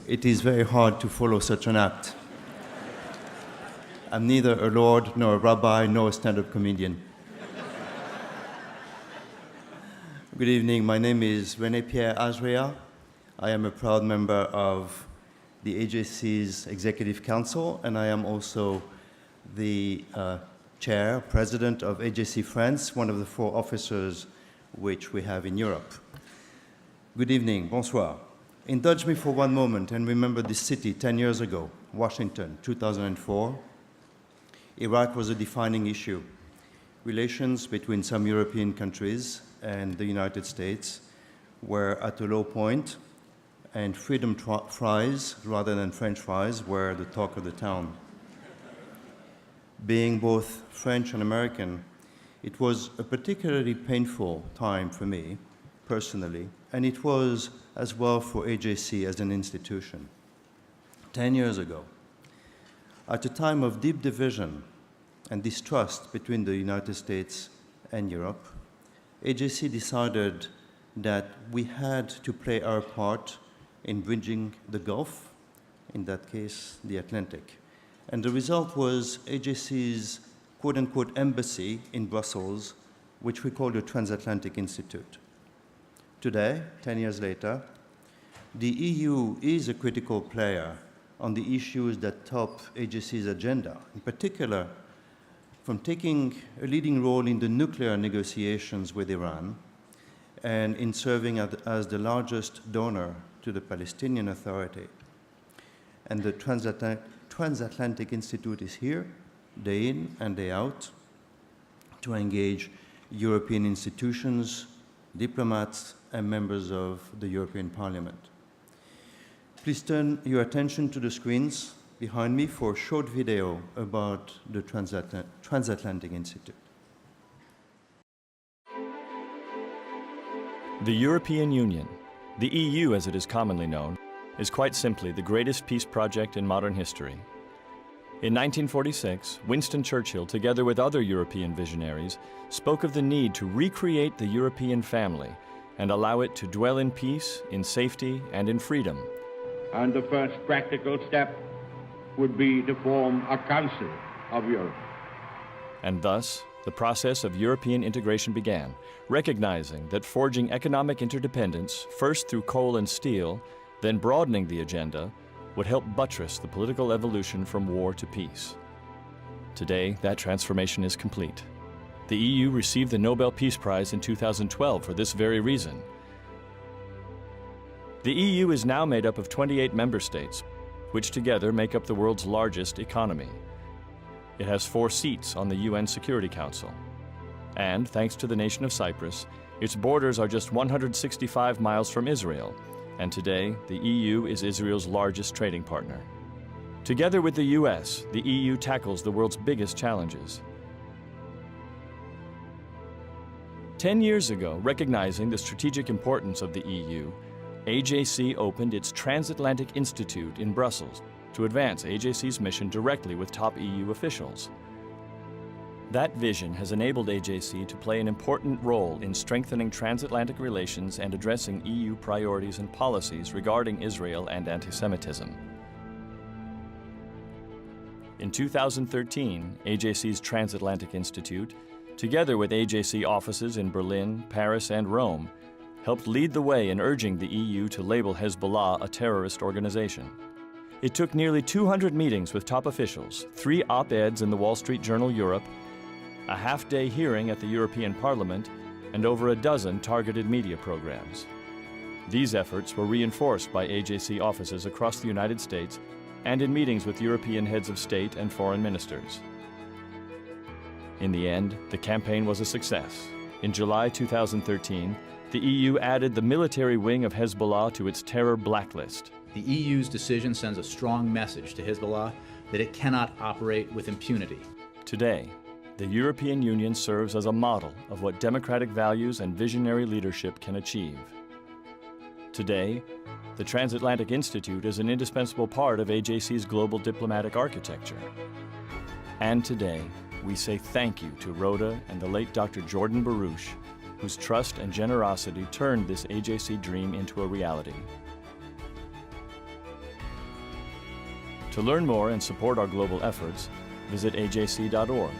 it is very hard to follow such an act. I'm neither a lord, nor a rabbi, nor a stand-up comedian. Good evening, my name is René-Pierre Azria. I am a proud member of the AJC's Executive Council, and I am also the president of AJC France, one of the 4 officers which we have in Europe. Good evening, bonsoir. Indulge me for one moment and remember this city 10 years ago, Washington, 2004. Iraq was a defining issue. Relations between some European countries and the United States were at a low point, and freedom fries rather than French fries were the talk of the town. Being both French and American, it was a particularly painful time for me, personally, and it was as well for AJC as an institution. 10 years ago, at a time of deep division and distrust between the United States and Europe, AJC decided that we had to play our part in bridging the Gulf, in that case, the Atlantic. And the result was AJC's quote-unquote embassy in Brussels, which we call the Transatlantic Institute. Today, 10 years later, the EU is a critical player on the issues that top AJC's agenda, in particular, from taking a leading role in the nuclear negotiations with Iran and in serving as the largest donor to the Palestinian Authority. And the Transatlantic Institute is here, day in and day out, to engage European institutions, diplomats, and members of the European Parliament. Please turn your attention to the screens behind me for a short video about the Transatlantic Institute. The European Union, the EU as it is commonly known, is quite simply the greatest peace project in modern history. In 1946, Winston Churchill, together with other European visionaries, spoke of the need to recreate the European family and allow it to dwell in peace, in safety, and in freedom. And the first practical step would be to form a Council of Europe. And thus, the process of European integration began, recognizing that forging economic interdependence, first through coal and steel, then broadening the agenda, would help buttress the political evolution from war to peace. Today, that transformation is complete. The EU received the Nobel Peace Prize in 2012 for this very reason. The EU is now made up of 28 member states, which together make up the world's largest economy. It has 4 seats on the UN Security Council. And, thanks to the nation of Cyprus, its borders are just 165 miles from Israel, and today the EU is Israel's largest trading partner. Together with the US, the EU tackles the world's biggest challenges. 10 years ago, recognizing the strategic importance of the EU, AJC opened its Transatlantic Institute in Brussels to advance AJC's mission directly with top EU officials. That vision has enabled AJC to play an important role in strengthening transatlantic relations and addressing EU priorities and policies regarding Israel and anti-Semitism. In 2013, AJC's Transatlantic Institute, together with AJC offices in Berlin, Paris, and Rome, helped lead the way in urging the EU to label Hezbollah a terrorist organization. It took nearly 200 meetings with top officials, 3 op-eds in the Wall Street Journal Europe, a half-day hearing at the European Parliament, and over a dozen targeted media programs. These efforts were reinforced by AJC offices across the United States and in meetings with European heads of state and foreign ministers. In the end, the campaign was a success. In July 2013, the EU added the military wing of Hezbollah to its terror blacklist. The EU's decision sends a strong message to Hezbollah that it cannot operate with impunity. Today, the European Union serves as a model of what democratic values and visionary leadership can achieve. Today, the Transatlantic Institute is an indispensable part of AJC's global diplomatic architecture. And today, we say thank you to Rhoda and the late Dr. Jordan Baruch, whose trust and generosity turned this AJC dream into a reality. To learn more and support our global efforts, visit ajc.org.